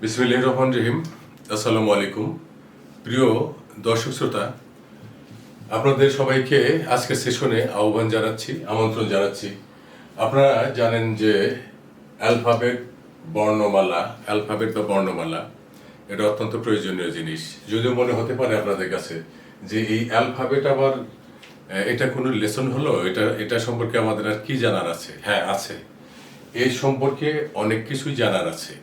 বিসমিল্লাহির রহমানির রহিম। আসসালামু আলাইকুম। প্রিয় দর্শক শ্রোতা, আপনাদের সবাইকে আজকের সেশনে আহ্বান জানাচ্ছি, আমন্ত্রণ জানাচ্ছি। আপনারা জানেন যে অ্যালফাবেট বা বর্ণমালা এটা অত্যন্ত প্রয়োজনীয় জিনিস। যদিও মনে হতে পারে আপনাদের কাছে যে এই অ্যালফাবেট আবার এটা কোনো লেসন হলো, এটা সম্পর্কে আমাদের আর কি জানার আছে? হ্যাঁ, আছে। এই সম্পর্কে অনেক কিছুই জানার আছে।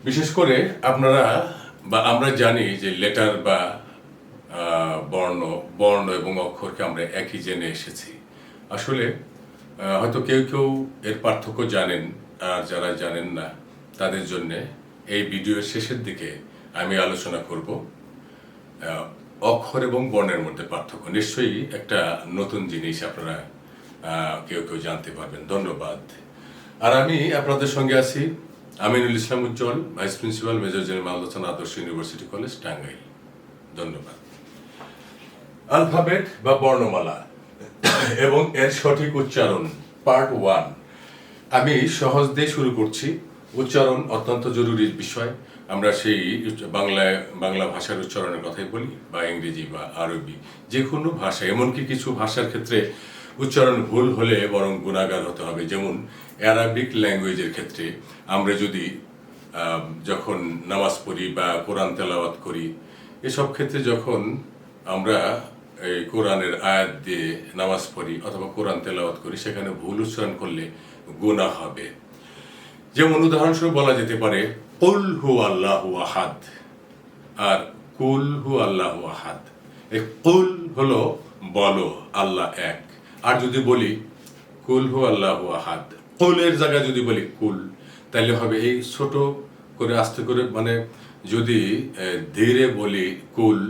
বিশেষ করে আপনারা বা আমরা জানি যে লেটার বা বর্ণ বর্ণ এবং অক্ষরকে আমরা একই জেনে এসেছি। আসলে হয়তো কেউ কেউ এর পার্থক্য জানেন, আর যারা জানেন না তাদের জন্য এই ভিডিওর শেষের দিকে আমি আলোচনা করব অক্ষর এবং বর্ণের মধ্যে পার্থক্য। নিশ্চয়ই একটা নতুন জিনিস আপনারা কেউ কেউ জানতে পারবেন। ধন্যবাদ। আর আমি আপনাদের সঙ্গে আছি Aminul Islam Ujjwal, vice principal, major general Malda Adarsha university college, Tangail. ধন্যবাদ। অ্যালফাবেট বা বর্ণমালা এবং এর সঠিক উচ্চারণ, পার্ট 1। আমি সহজ দিয়ে শুরু করছি। উচ্চারণ অত্যন্ত জরুরি বিষয়। আমরা সেই বাংলা ভাষার উচ্চারণের কথাই বলি, বা ইংরেজি বা আরবি, যে কোনো ভাষা। এমনকি কিছু ভাষার ক্ষেত্রে উচ্চারণ ভুল হলে বরং গুণাগার হতে হবে। যেমন অ্যারাবিক ল্যাঙ্গুয়েজের ক্ষেত্রে আমরা যদি যখন নামাজ পড়ি বা কোরআন তেলাওয়াত করি, এসব ক্ষেত্রে যখন আমরা এই কোরআনের আয়াত দিয়ে নামাজ পড়ি অথবা কোরআন তেলাওয়াত করি, সেখানে ভুল উচ্চারণ করলে গুনাহ হবে। যেমন উদাহরণস্বরূপ বলা যেতে পারে কুল হু আল্লাহু আহাদ আর কুল হু আল্লাহু আহাদ। এই কুল হলো বলো আল্লাহ এক, আর যদি বলি কুল হু আল্লাহু আহাদ, কুলের জায়গায় যদি বলি কুল, তাহলে হবে এই ছোট করে আস্তে করে, মানে যদি ধীরে বলি কুল,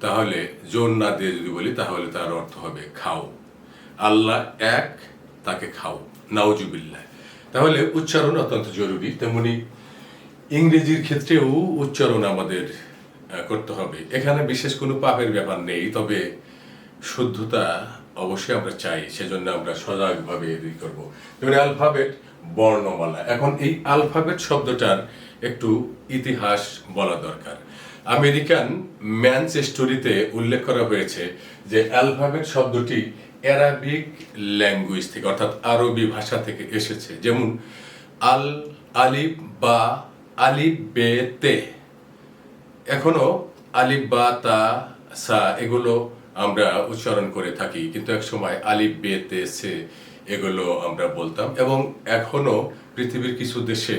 তাহলে জোর না দিয়ে যদি বলি তাহলে তার অর্থ হবে খাও। আল্লাহ এক, তাকে খাও, নাউজুবিল্লাহ। তাহলে উচ্চারণ অত্যন্ত জরুরি। তেমনি ইংরেজির ক্ষেত্রেও উচ্চারণ আমাদের করতে হবে। এখানে বিশেষ কোনো পাপের ব্যাপার নেই, তবে শুদ্ধতা অবশ্যই আমরা চাই, সেজন্য আমরা সজাগভাবে এদিক করব। যেমন অ্যালফাবেট, বর্ণমালা। এখন এই অ্যালফাবেট শব্দটার একটু ইতিহাস বলা দরকার। আমেরিকান ম্যানচেস্টরিতে উল্লেখ করা হয়েছে যে অ্যালফাবেট শব্দটি অ্যারাবিক ল্যাঙ্গুয়েজ থেকে, অর্থাৎ আরবি ভাষা থেকে এসেছে। যেমন আলিফ বা আলিফ বে তে। এখনো আলিফ বা তা সা এগুলো আমরা উচ্চারণ করে থাকি, কিন্তু এক সময় আলিফ বে তে সে এগুলো আমরা বলতাম। এবং এখনো পৃথিবীর কিছু দেশে,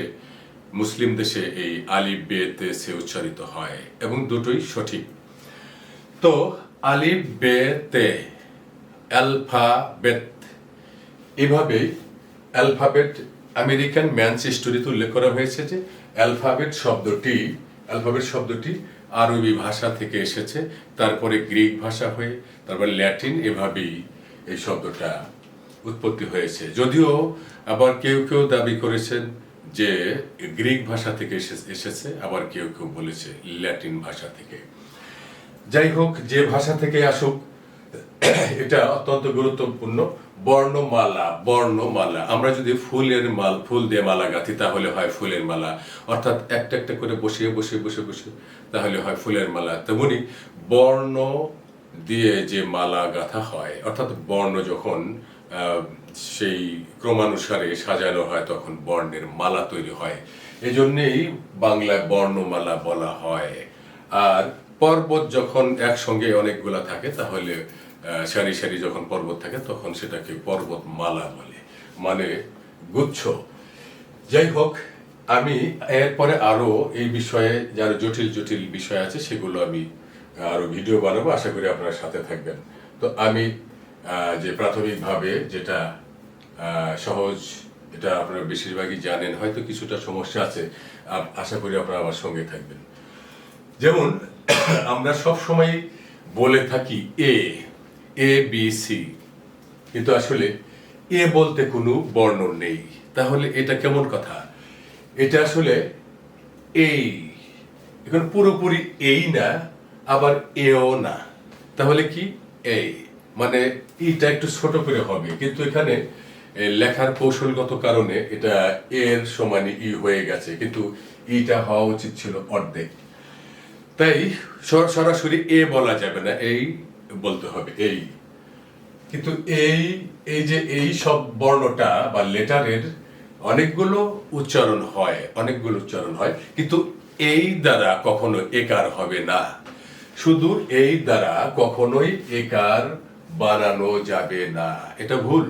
মুসলিম দেশে এই আলিফ বে তে সে উচ্চারিত হয়, এবং দুটোই সঠিক। তো আলিফ বে তে, অ্যালফাবেট, এভাবেই অ্যালফাবেট আমেরিকান ম্যানচেস্টরিতে উল্লেখ করা হয়েছে যে অ্যালফাবেট শব্দটি আরবি ভাষা থেকে এসেছে, তারপরে গ্রিক ভাষা হয়ে, তারপর ল্যাটিন, এভাবেই এই শব্দটা উৎপত্তি হয়েছে। যদিও আবার কেউ কেউ দাবি করেছেন যে গ্রিক ভাষা থেকে এসেছে, আবার কেউ কেউ বলেছে ল্যাটিন ভাষা থেকে। যাই হোক, যে ভাষা থেকে আসুক, এটা অত্যন্ত গুরুত্বপূর্ণ। বর্ণমালা আমরা যদি ফুল দিয়ে মালা গাঁথি, তাহলে হয় ফুলের মালা, অর্থাৎ একটা একটা করে বসিয়ে তাহলে হয় ফুলের মালা। তেমনি বর্ণ দিয়ে যে মালা গাঁথা হয়, অর্থাৎ বর্ণ যখন সেই ক্রমানুসারে সাজানো হয়, তখন বর্ণের মালা তৈরি হয়। এজন্যই বাংলায় বর্ণমালা বলা হয়। আর পর্বত যখন একসঙ্গে অনেকগুলা থাকে, তাহলে সারি সারি যখন পর্বত থাকে, তখন সেটাকে পর্বতমালা বলে, মানে গুচ্ছ। যাই হোক, আমি এরপরে আরো এই বিষয়ে যারা জটিল বিষয় আছে, সেগুলো আমি আরো ভিডিও বানাবো, আশা করি আপনারা সাথে থাকবেন। তো আমি যে প্রাথমিকভাবে যেটা সহজ, এটা আপনারা বেশিরভাগই জানেন, হয়তো কিছুটা সমস্যা আছে, আশা করি আপনারা আমার সঙ্গে থাকবেন। যেমন আমরা সব সময় বলে থাকি এ বি সি, কিন্তু আসলে এ বলতে কোনো বর্ণ নেই। তাহলে এটা কেমন কথা? এটা আসলে এই, এখন পুরোপুরি এই না, আবার এও না। তাহলে কি? এই, মানে ইটা একটু ছোট করে হবে, কিন্তু এখানে এই লেখার কৌশলগত কারণে এটা এর সমানই ই হয়ে গেছে, কিন্তু ইটা হওয়া উচিত ছিল অর্ধেক। তাই সরাসরি এ বলা যাবে না, এই বলতে হবে এই। কিন্তু এই এই যে এই সব বর্ণটা বা লেটারের অনেকগুলো উচ্চারণ হয়, কিন্তু এই দ্বারা কখনো একার হবে না। শুধু এই দ্বারা কখনোই একার বানানো যাবে না, এটা ভুল।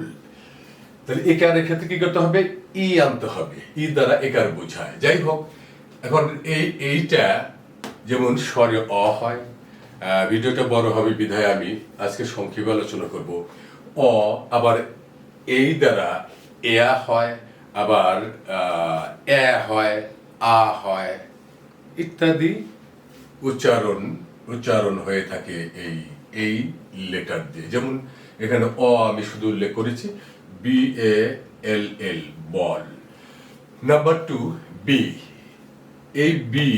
তাহলে একারের ক্ষেত্রে কি করতে হবে? ই আনতে হবে, ই দ্বারা একার বোঝায়। যাই হোক, এখন এইটা যেমন স্বরে অ হয়, ভিডিওটা বড় হবে বিধায় আমি আজকে সংক্ষেপে আলোচনা করব। অ আবার এই দ্বারা এয়া হয়, আবার এ হয়, আ হয়, ইত্যাদি উচ্চারণ হয়ে থাকে এই লেটার দিয়ে। যেমন এখানে অ আমি শুধু উল্লেখ করেছি, BALL বল। নাম্বার 2 বি, এই বি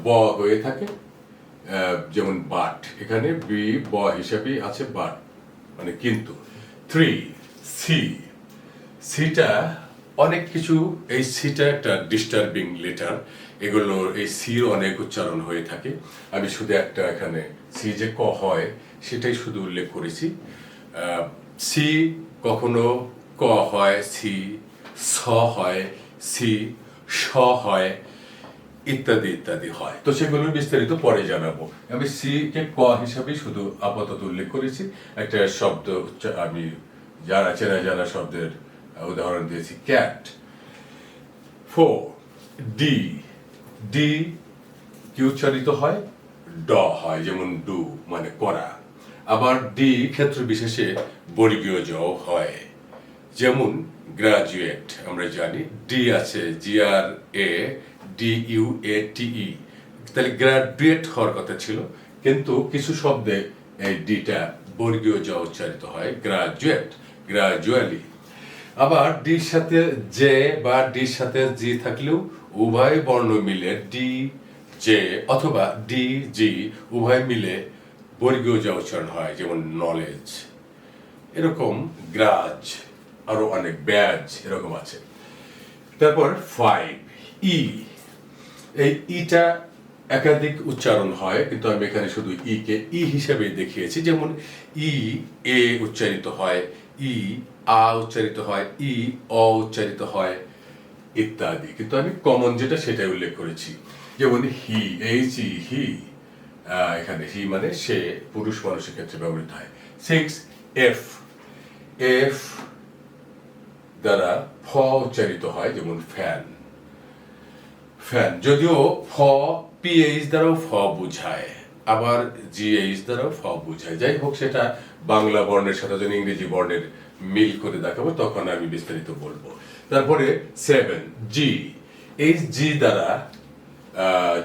ব হয়ে থাকে, যেমন বাট, এখানে বি ব হিসাবে আছে বাট মানে কিন্তু। 3 সি, সিটা অনেক কিছু, এই সিটা একটা ডিস্টার্বিং লেটার, এগুলোর এই সির অনেক উচ্চারণ হয়ে থাকে। আমি শুধু একটা এখানে সি যে ক হয় সেটাই শুধু উল্লেখ করেছি। সি কখনো ক হয়, সি স হয়, সি স হয়, ইত্যাদি ইত্যাদি হয়। তো সেগুলোর বিস্তারিত পরে জানাবো। আমি সি কে ক হিসাবে শুধু আপাতত উল্লেখ করেছি। একটা শব্দ আমি চেনা জানা শব্দের উদাহরণ দিয়েছি, ক্যাট। 4 ডি, ডি কি উচ্চারিত হয়? ড হয়, যেমন ডু মানে করা। আবার ডি ক্ষেত্র বিশেষে বর্গীয় জ হয়, যেমন গ্রাজুয়েট। আমরা জানি ডি আছে, GRADUATE, তাহলে গ্রাজুয়েট হওয়ার কথা ছিল, কিন্তু কিছু শব্দে এই ডিটা বর্গীয় জ উচ্চারিত হয়, গ্রাজুয়েট, গ্রাজুয়ালি। আবার ডির সাথে জে বা ডির সাথে জি থাকলেও উভয় বর্ণ মিলে ডি জে অথবা ডি জি উভয় মিলে বর্গীয় জ উচ্চারণ হয়, যেমন নলেজ। এরকম গ্রাজ, আরো অনেক ব্যাজ এরকম আছে। তারপর 5 ই, এই ইটা একাধিক উচ্চারণ হয়, কিন্তু আমি এখানে শুধু ই কে ই হিসেবে দেখিয়েছি। যেমন ই এ উচ্চারিত হয়, ই আ উচ্চারিত হয়, ই অ উচ্চারিত হয়, ইত্যাদি। কিন্তু আমি কমন যেটা সেটাই উল্লেখ করেছি। যেমন হি, হি, এখানে হি মানে সে, পুরুষ মানুষের ক্ষেত্রে ব্যবহৃত হয়। 6 এফ, এফ দ্বারা ফ উচ্চারিত হয়, যেমন ফ্যান, ফ্যান। যদিও ফ পিএইচ দ্বারাও ফ বুঝায়, আবার জিএইচ দ্বারাও ফ বুঝায়। যাই হোক, সেটা বাংলা বর্ণের সাথে যখন ইংরেজি বর্ণের মিল করে দেখাবো তখন আমি বিস্তারিত বলবো। তারপরে 7 জি, এই জি দ্বারা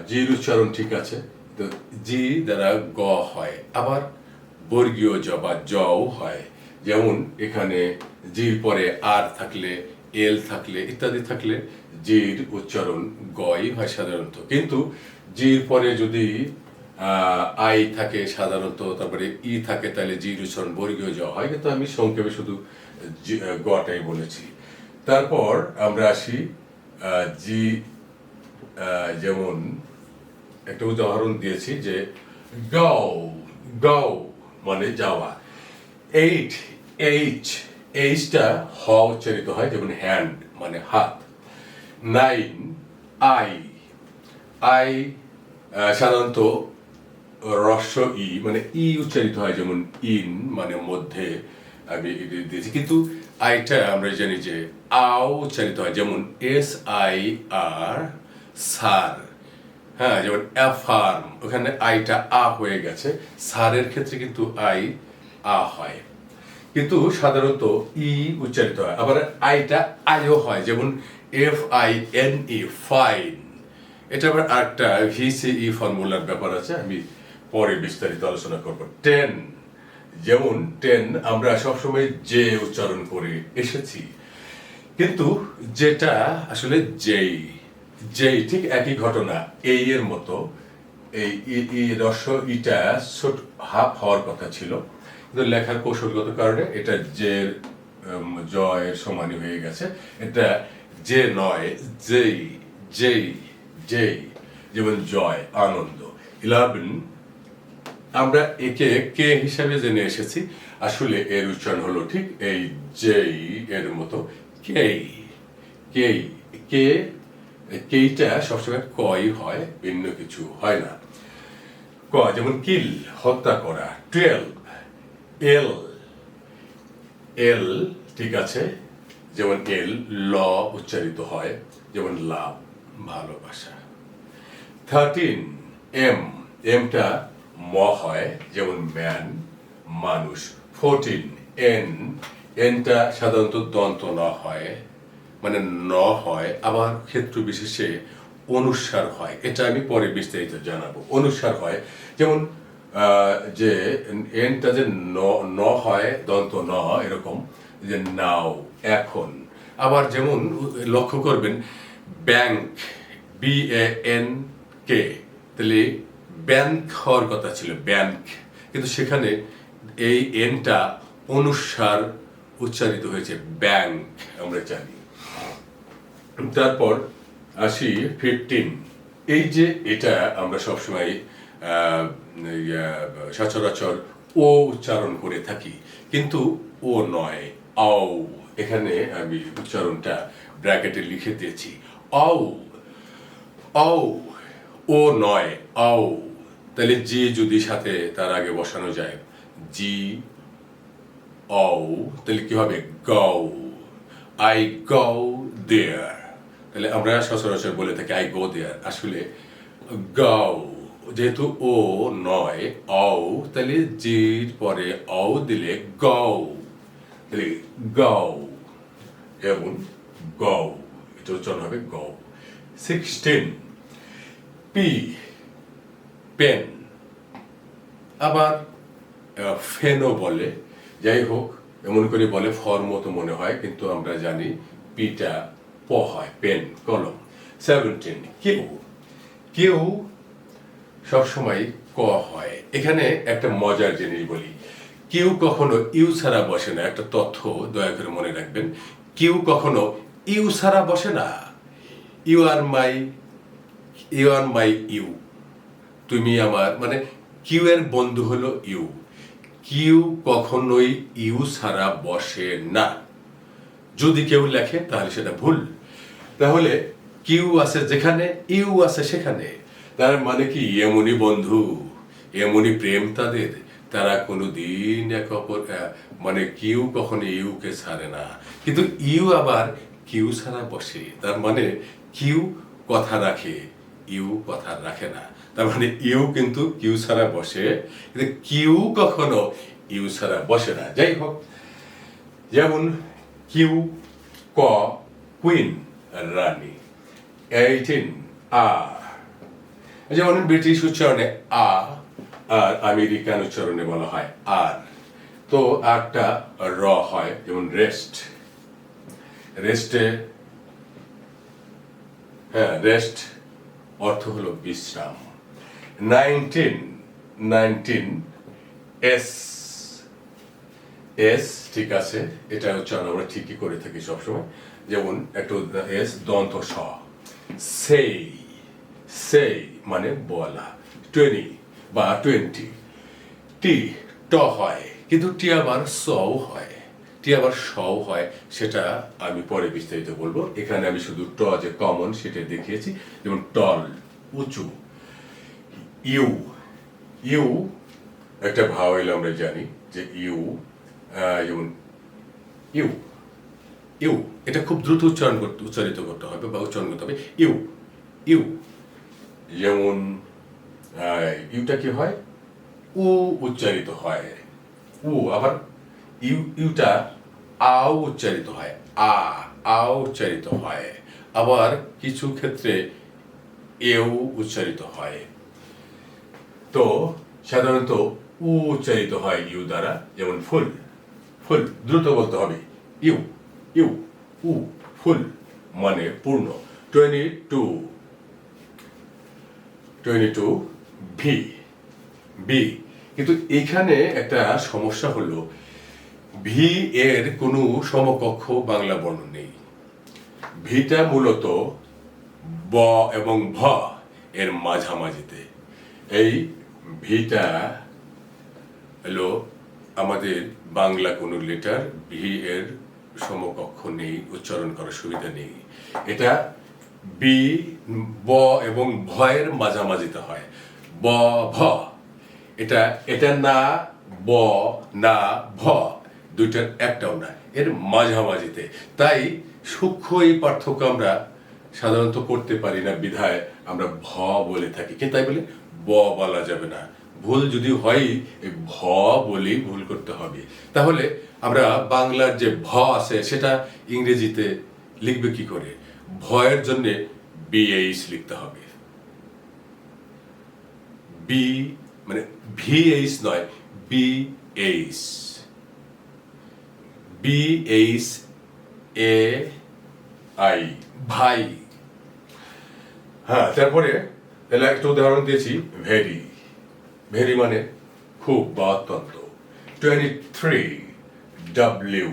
জির উচ্চারণ ঠিক আছে, তো জি দ্বারা গ হয়, আবার বর্গীয় জ বা জও হয়। যেমন এখানে জির পরে আর থাকলে, এল থাকলে, ইত্যাদি থাকলে জির উচ্চারণ গই হয় সাধারণত। কিন্তু জির পরে যদি আই থাকে সাধারণত, তারপরে ই থাকে, তাহলে জির উচ্চারণ বর্গীয় জ হয়। কিন্তু আমি সংক্ষেপে শুধু গটাই বলেছি। তারপর আমরা আসি জি, যেমন একটা উদাহরণ দিয়েছি যে গাও, গাও মানে যাওয়া। 8 এইচটা হ উচ্চারিত হয়, যেমন হ্যান্ড মানে হাত। 9 আই, সাধারণত হ্রস্ব ই মানে ই উচ্চারিত হয়, যেমন ইন মানে মধ্যে, আমি দিয়েছি। কিন্তু আইটা আমরা জানি যে আও উচ্চারিত হয়, যেমন SIR, সার। হ্যাঁ, যেমন অ্যাফার্ম, ওখানে আইটা আ হয়ে গেছে, সারের ক্ষেত্রে কিন্তু আই আ হয়, কিন্তু সাধারণত ই উচ্চারিত হয়। আবার আইটা আইও হয়, যেমন FINE, ফাইন। এটা আবার আরেকটা VCE ফর্মুলার ব্যাপার আছে, আমি পরে বিস্তারিত আলোচনা করব। 10, যেমন 10 আমরা সবসময় যে উচ্চারণ করে এসেছি, কিন্তু যেটা আসলে যেই ঠিক একই ঘটনা, এই এর মতো, এই হ্রস্ব ইটা ছোট হাফ হওয়ার কথা ছিল, কিন্তু লেখার কৌশলগত কারণে এটা যে জয়ের সমানই হয়ে গেছে। এটা যে নয়, যেই যেই যেই, যেমন জয়, আনন্দ। 11 আমরা একে কে হিসাবে জেনে এসেছি, আসলে এর উচ্চারণ হলো ঠিক এই যেই এর মতো, কেই কেই কে। কেইটা সবসময় কই হয়, ভিন্ন কিছু হয় না। ক যেমন কিল, হত্যা করা। 12 এল এল, ঠিক আছে, যেমন এল ল উচ্চারিত হয়, যেমন লাভ, ভালোবাসা। 13 এম, এমটা ম হয়, যেমন ম্যান, মানুষ। 14 এন, এনটা সাধারণত দন্ত ন হয়, মানে ন হয়, আবার ক্ষেত্র বিশেষে অনুস্বার হয়। এটা আমি পরে বিস্তারিত জানাবো। অনুস্বার হয়, যেমন যে এনটা যে ন হয়, দন্ত ন, এরকম যে নাও, এখন। আবার যেমন লক্ষ্য করবেন ব্যাংক, BANK, তাহলে ব্যাংক হওয়ার কথা ছিল, ব্যাংক, কিন্তু সেখানে এই এনটা অনুস্বার উচ্চারিত হয়েছে, ব্যাংক আমরা জানি। তারপর আসি 15, এই যে এটা আমরা সবসময় সচরাচর ও উচ্চারণ করে থাকি, কিন্তু ও নয়, আও। এখানে আমি উচ্চারণটা ব্র্যাকেটে লিখে দিয়েছি, আও আও, ও নয়, আও। তাহলে জি যদি সাথে তার আগে বসানো যায়, জি আও, তাহলে কি হবে, গাও, আই গাও দেয়ার। তাহলে আমরা সচরাচর বলে থাকি আই গো দেয়ার, আসলে গাও, যেহেতু ও নয়, আও, তাহলে জির পরে আও দিলে গাও, তাহলে গাও, এবং গাও, এটা উচ্চারণ হবে গাও। 16 পি, পেন, আবার ফেনও বলে, যাই হোক, এমন করে বলে ফর মতো মনে হয়, কিন্তু আমরা জানি পিটা প হয়, পেন, কলম। 17 কেউ, কেউ সবসময় ক হয়। এখানে একটা মজার জিনিস বলি, কেউ কখনো ইউ ছাড়া বসে না, একটা তথ্য দয়া করে মনে রাখবেন, কেউ কখনো ইউ ছাড়া বসে না। You are my, you are my you, তুমি আমার, মানে কিউ এর বন্ধু হলো ইউ। কিউ কখনোই ইউ ছাড়া বসে না। যদি কেউ লেখে তাহলে সেটা ভুল। তাহলে কিউ আছে যেখানে, ইউ আছে সেখানে, তার মানে কি এমনই বন্ধু, এমনই প্রেম তাদের, তারা কোনোদিন এক অপর, মানে কিউ কখনো ইউকে ছাড়ে না, কিন্তু ইউ আবার কিউ ছাড়া বসে, তার মানে কিউ কথা রাখে, ইউ কথা রাখে না। তার মানে ইউ কিন্তু কিউ ছাড়া বসে, কিন্তু কিউ কখনো ইউ ছাড়া বসে না। যাই হোক, যেমন কিউ, ক, কুইন, রানী। 18 আ, যেমন ব্রিটিশ উচ্চারণে আ, আর আমেরিকান উচ্চারণে বলা হয় আর। তো আরটা র হয়, যেমন রেস্ট, রেস্টে, হ্যাঁ, রেস্ট অর্থ হলো বিশ্রাম। 19 এস, এস, ঠিক আছে, এটা উচ্চারণ আমরা ঠিকই করে থাকি সবসময়, যেমন একটু এস দন্ত স। সেই, সেই মানে বলা। 20 বা 20, টি ট হয়, কিন্তু টি আবার সও হয়, টি আবার সও হয়, সেটা আমি পরে বিস্তারিত বলবো। এখানে আমি শুধু ট যে কমন সেটা দেখিয়েছি, যেমন টল, উঁচু। ইউ, ইউ একটা ভাওয়েল আমরা জানি, যে ইউ, যেমন ইউ, ইউ, এটা খুব দ্রুত উচ্চারিত করতে হবে বা উচ্চারণ করতে হবে, ইউ, ইউ। যেমন ইউটা কি হয়, উ উচ্চারিত হয়, উ। আবার ইউ, ইউটা আও উচ্চারিত হয়, আও উচ্চারিত হয়। আবার কিছু ক্ষেত্রে এও উচ্চারিত হয়। তো সাধারণত উ উচ্চারিত হয় ইউ দ্বারা, যেমন ফুল, ফুল দ্রুত বলতে হবে, ইউ, ইউ, উ, ফুল মানে পূর্ণ। 22 ভি, বি। কিন্তু এখানে একটা সমস্যা হলো, ভি এর কোনো সমকক্ষ বাংলা বর্ণ নেই। ভিটা মূলত ব এবং ভ এর মাঝামাঝিতে। এই ভিটা হলো আমাদের বাংলা কোনো লেটার, ভি এর সমকক্ষ নেই, উচ্চারণ করার সুবিধা নেই। এটা বি, ব এবং ভ এর মাঝামাঝিতে হয়। ব ভ, এটা না ব না ভ, দুইটার একটাও না, এর মাঝামাঝিতে। তাই সূক্ষ্ম এই পার্থক্য আমরা সাধারণত করতে পারি না, বিধায় আমরা ভ বলে থাকি। কিন্তু তাই বলে ব বলা যাবে না। ভুল যদি হয় এই ভ বলেই ভুল করতে হবে। তাহলে আমরা বাংলার যে ভ আছে সেটা ইংরেজিতে লিখবে কি করে? ভয়ের জন্য বিএইচ লিখতে হবে। বি মানে ভিএইচ নয়, বিএইচ, বিএইচ এ আই, ভাই। হ্যাঁ, তারপরে তাহলে একটা উদাহরণ দিয়েছি, ভেরি। ভেরি মানে খুব বা অত্যন্ত। 23 ডাব্লিউ,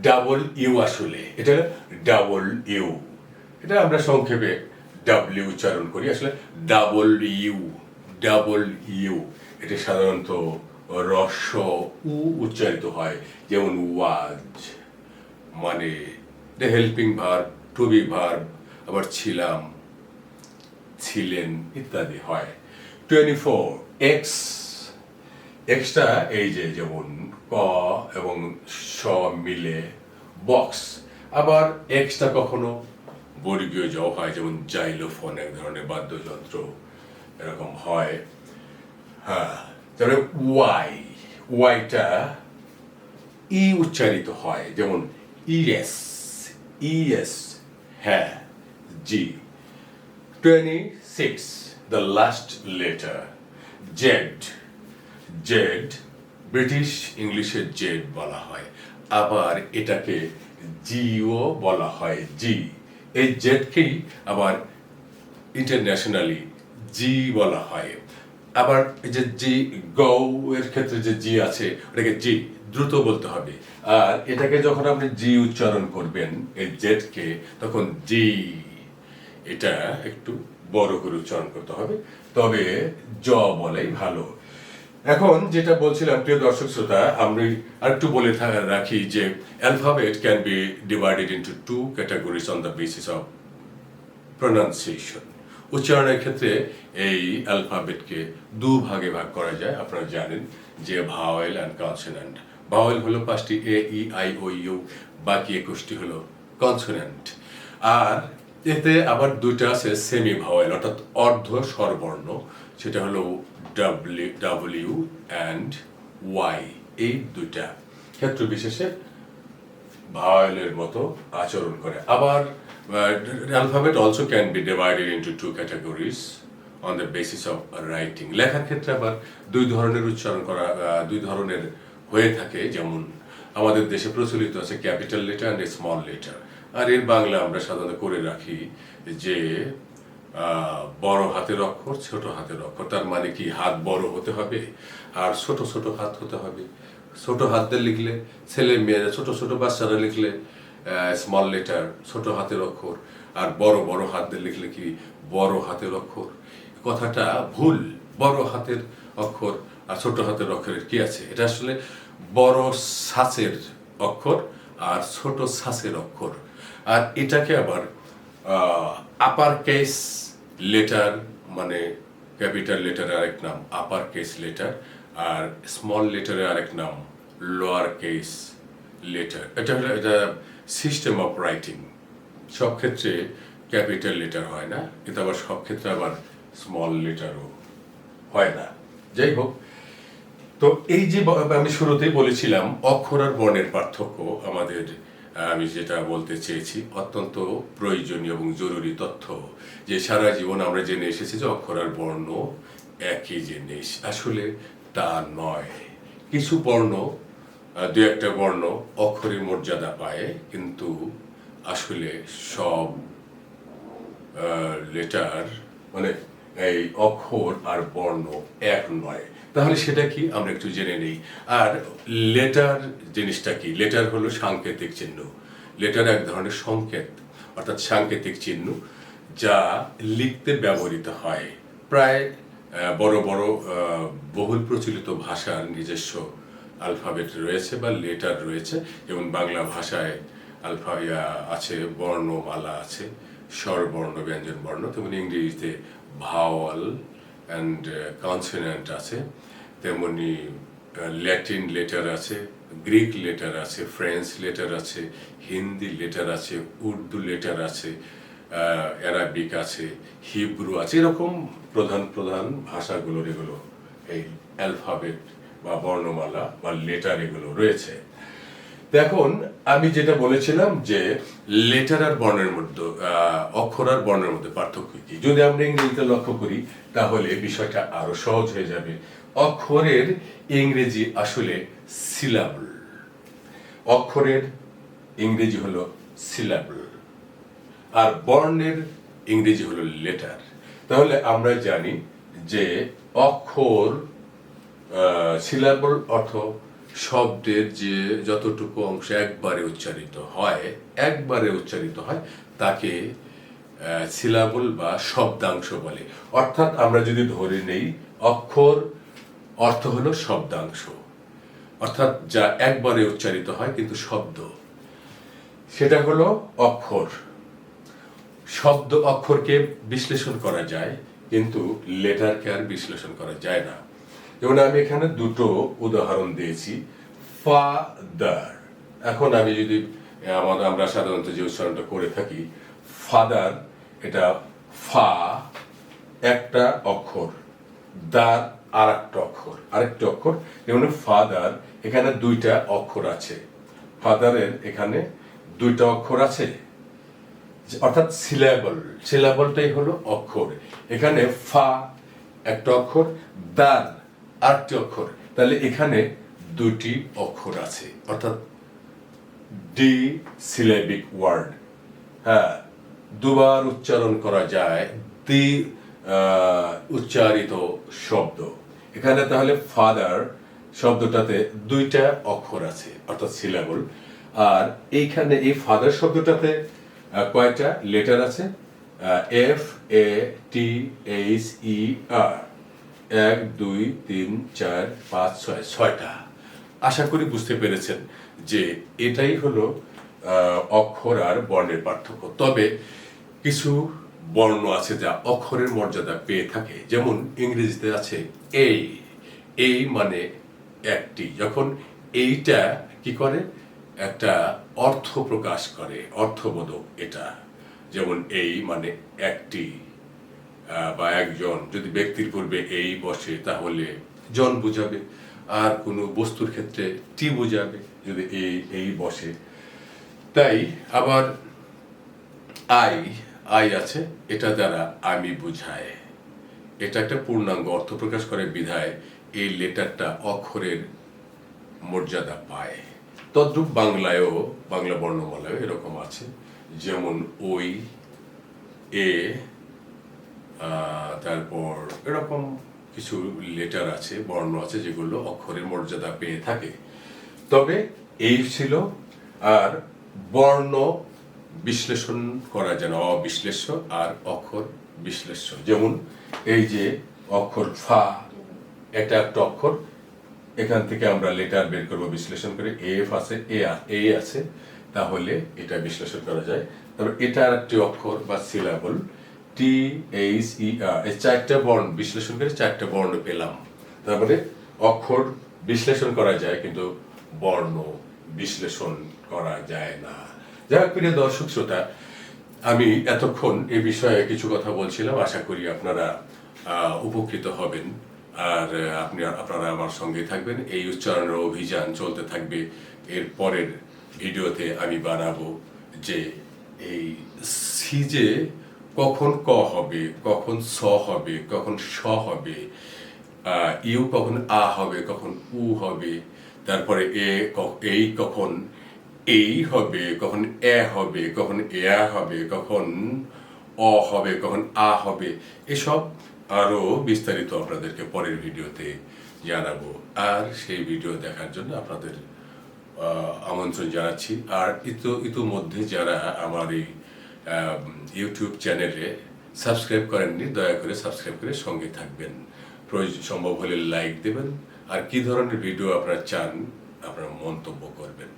ডাবল ইউ, আসলে এটা ডাবল ইউ, এটা আমরা সংক্ষেপে ডাব্লিউ উচ্চারণ করি, আসলে ডাবল ইউ, ডাবল ইউ। এটা সাধারণত হ্রস্ব উ উচ্চারিত হয়, যেমন ওয়াজ মানে the helping verb, to be verb, আবার ছিলাম, ছিলেন ইত্যাদি হয়। 24 এক্স, এক্সটা এই যে যেমন ক এবং স মিলে বক্স। আবার এক্সটা কখনো বর্গীয় জ হয়, যেমন জাইলোফোন এক ধরনের বাদ্যযন্ত্র, এরকম হয়। হ্যাঁ, তারপরে ওয়াই, ওয়াইটা ই উচ্চারিত হয়, যেমন ইএস, ইএস, হ্যাঁ, জি। 26 the last letter, Z, Z British ইংলিশে জেড বলা হয়, আবার এটাকে জিও বলা হয়, জি। এই জেডকেই আবার ইন্টারন্যাশনালি জি বলা হয়। আবার এই যে জি, গৌ এর ক্ষেত্রে যে জি আছে ওটাকে জি দ্রুত বলতে হবে। আর এটাকে যখন আপনি জি উচ্চারণ করবেন এই জেডকে, তখন জি, এটা একটু বড় করে উচ্চারণ করতে হবে, তবে জ বলাই ভালো। এখন যেটা বলছিলাম প্রিয় দর্শক শ্রোতা, আমি আরেকটু বলে রাখি যে alphabet can be divided into two categories on the basis of pronunciation. উচ্চারণের ক্ষেত্রে এই অ্যালফাবেটকে দুভাগে ভাগ করা যায়। আপনারা জানেন যে ভাওয়েল অ্যান্ড কনসোন্যান্ট। ভাওয়েল হলো 5টি, এ ই আই ও ইউ, বাকি 21টি হলো কনসোন্যান্ট। আর এতে আবার দুইটা আছে সেমি ভাওয়েল, অর্থাৎ অর্ধ স্বরবর্ণ, সেটা হলো ডাব্লিউ অ্যান্ড ওয়াই। এই দুইটা ক্ষেত্র বিশেষে ভাওয়েলের মতো আচরণ করে। আবার alphabet also can be divided into two categories on the basis of writing. লেখার ক্ষেত্রে আবার দুই ধরনের উচ্চারণ করা, দুই ধরনের হয়ে থাকে। যেমন আমাদের দেশে প্রচলিত আছে capital letter and small letter. আর এর বাংলা আমরা সাধারণত করে রাখি যে বড় হাতের অক্ষর, ছোট হাতের অক্ষর। তার মানে কি, হাত বড় হতে হবে আর ছোট ছোট হাত হতে হবে। ছোট হাতদের লিখলে, ছেলে মেয়েরা, ছোট ছোট বাচ্চারা লিখলে স্মল লেটার, ছোট হাতের অক্ষর। আর বড় বড় হাতদের লিখলে কি, বড় হাতের অক্ষর। কথাটা ভুল। বড় হাতের অক্ষর আর ছোট হাতের অক্ষরের কি আছে? এটা আসলে বড় সাঁচের অক্ষর আর ছোট সাঁচের অক্ষর। আর এটাকে আবার আপার কেস লেটার, মানে ক্যাপিটাল লেটারের আরেক নাম আপার কেস লেটার, আর স্মল লেটারের আরেক নাম লোয়ার কেস লেটার। এটা হলো এটা সিস্টেম অফ রাইটিং। সব ক্ষেত্রে ক্যাপিটাল লেটার হয় না, কিন্তু আবার সব ক্ষেত্রে আবার স্মল লেটারও হয় না। যাই হোক, তো এই যে আমি শুরুতেই বলেছিলাম অক্ষর আর বর্ণের পার্থক্য, আমাদের আমি যেটা বলতে চেয়েছি অত্যন্ত প্রয়োজনীয় এবং জরুরি তথ্য, যে সারা জীবন আমরা জেনে এসেছি যে অক্ষর আর বর্ণ একই জিনিস। আসলে তা নয়। কিছু বর্ণ, দু একটা বর্ণ অক্ষরের মর্যাদা পায়, কিন্তু আসলে সব লেটার, মানে এই অক্ষর আর বর্ণ এক নয়। তাহলে সেটা কি আমরা একটু জেনে নিই। আর লেটার জিনিসটা কি? লেটার হলো সাংকেতিক চিহ্ন। লেটার এক ধরনের সংকেত, অর্থাৎ সাংকেতিক চিহ্ন যা লিখতে ব্যবহৃত হয়। প্রায় বড় বড় বহুল প্রচলিত ভাষার নিজস্ব আলফাবেট রয়েছে বা লেটার রয়েছে, এবং বাংলা ভাষায় আছে, বর্ণমালা আছে, স্বরবর্ণ, ব্যঞ্জন বর্ণ, তেমনি ইংরেজিতে ভাওয়াল অ্যান্ড কনসোনেন্ট আছে, তেমনি ল্যাটিন লেটার আছে, গ্রিক লেটার আছে, ফ্রেঞ্চ লেটার আছে, হিন্দি লেটার আছে, উর্দু লেটার আছে, অ্যারাবিক আছে, হিব্রু আছে। এরকম প্রধান প্রধান ভাষাগুলোর এগুলো এই অ্যালফাবেট বা বর্ণমালা বা লেটার এগুলো রয়েছে। এখন আমি যেটা বলেছিলাম যে লেটার আর বর্ণের মধ্যে, অক্ষর আর বর্ণের মধ্যে পার্থক্য কি, যদি আমরা ইংরেজিতে লক্ষ্য করি তাহলে বিষয়টা আরো সহজ হয়ে যাবে। অক্ষরের ইংরেজি আসলে সিলাবল, অক্ষরের ইংরেজি হলো সিলাবল, আর বর্ণের ইংরেজি হলো লেটার। তাহলে আমরা জানি যে অক্ষর, সিলাবল অর্থ শব্দের যে যতটুকু অংশ একবারে উচ্চারিত হয় তাকে সিলাবল বা শব্দাংশ বলে। অর্থাৎ আমরা যদি ধরে নেই অক্ষর অর্থ হলো শব্দাংশ, অর্থাৎ যা একবারে উচ্চারিত হয় কিন্তু শব্দ, সেটা হলো অক্ষর। শব্দ অক্ষরকে বিশ্লেষণ করা যায়, কিন্তু লেটারকে আর বিশ্লেষণ করা যায় না। যেমন আমি এখানে দুটো উদাহরণ দিয়েছি, ফাদার। এখন আমি যদি আমরা সাধারণত যে উচ্চারণটা করে থাকি ফাদার, এটা ফা একটা অক্ষর, দার আরেকটা অক্ষর, যেমন ফাদার এখানে দুইটা অক্ষর আছে, ফাদারের এখানে দুইটা অক্ষর আছে, অর্থাৎ সিলাবলটাই হলো অক্ষর। এখানে ফা একটা অক্ষর, দার আরেকটি অক্ষর, তাহলে এখানে দুটি অক্ষর আছে, অর্থাৎ ডি সিলেবিক ওয়ার্ড। হ্যাঁ, দুবার উচ্চারণ করা যায় দ্বি উচ্চারিত শব্দ। এখানে তাহলে ফাদার শব্দটাতে দুইটা অক্ষর আছে, অর্থাৎ সিলাবল। আর এইখানে এই ফাদার শব্দটাতে কয়টা লেটার আছে? FATHER, 1 2 3 4 5 6, 6টা। আশা করি বুঝতে পেরেছেন যে এটাই হলো অক্ষর আর বর্ণের পার্থক্য। তবে কিছু বর্ণ আছে যা অক্ষরের মর্যাদা পেয়ে থাকে, যেমন ইংরেজিতে আছে এই মানে একটি। যখন এইটা কি করে, একটা অর্থ প্রকাশ করে, অর্থবোধক এটা। যেমন এই মানে একটি বা একজন, যদি ব্যক্তির পূর্বে এই বসে তাহলে জন বুঝাবে, আর কোনো বস্তুর ক্ষেত্রে টি বুঝাবে যদি এই বসে। তাই আবার আই আছে, এটা দ্বারা আমি বুঝায়, এটা একটা পূর্ণাঙ্গ অর্থ প্রকাশ করে বিধায় এই লেটারটা অক্ষরের মর্যাদা পায়। তদ্রূপ বাংলা বর্ণমালায়ও এরকম আছে, যেমন ওই, এ, তারপর এরকম কিছু লেটার আছে, বর্ণ আছে যেগুলো অক্ষরের মর্যাদা পেয়ে থাকে। তবে এই ছিল, আর বর্ণ বিশ্লেষণ করা যায় না, অবিশ্লেষ্য আর অক্ষর বিশ্লেষ্য। যেমন এই যে অক্ষর ফা, এটা একটা অক্ষর, এখান থেকে আমরা লেটার বের করবো বিশ্লেষণ করে, এফ আছে, এ আছে, তাহলে এটা বিশ্লেষণ করা যায়। তারপর এটা আর একটি অক্ষর বা সিলাবল, THER, এই চারটা বর্ণ বিশ্লেষণ করে চারটা বর্ণ পেলাম। তারপরে অক্ষর বিশ্লেষণ করা যায়, কিন্তু বর্ণ বিশ্লেষণ করা যায় না। যাই হোক, প্রিয় দর্শক শ্রোতা, আমি এতক্ষণ এ বিষয়ে কিছু কথা বলছিলাম, আশা করি আপনারা উপকৃত হবেন। আর আপনারা আমার সঙ্গে থাকবেন, এই উচ্চারণের অভিযান চলতে থাকবে। এর পরের ভিডিওতে আমি বানাবো যে এই সিজে কখন ক হবে, কখন স হবে, কখন স হবে, ইউ কখন আ হবে, কখন উ হবে, তারপরে এই কখন এই হবে, কখন এ হবে, কখন এ হবে, কখন অ হবে, কখন আ হবে, এসব আরো বিস্তারিত আপনাদেরকে পরের ভিডিওতে জানাবো। আর সেই ভিডিও দেখার জন্য আপনাদের আমন্ত্রণ জানাচ্ছি। আর ইতোমধ্যে যারা আমার এই ইউটিউব চ্যানেলে সাবস্ক্রাইব করেননি, দয়া করে সাবস্ক্রাইব করে সঙ্গে থাকবেন। প্রয়োজন সম্ভব হলে লাইক দেবেন। আর কি ধরনের ভিডিও আপনারা চান আপনারা মন্তব্য করবেন।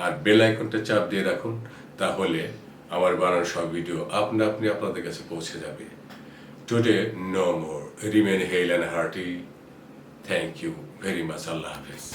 আর বেল আইকনটা চাপ দিয়ে রাখুন, তাহলে আমার বানানো সব ভিডিও আপনি আপনাদের কাছে পৌঁছে যাবে। Today no more, remain hale and hearty. Thank you very much. Allah হাফেজ।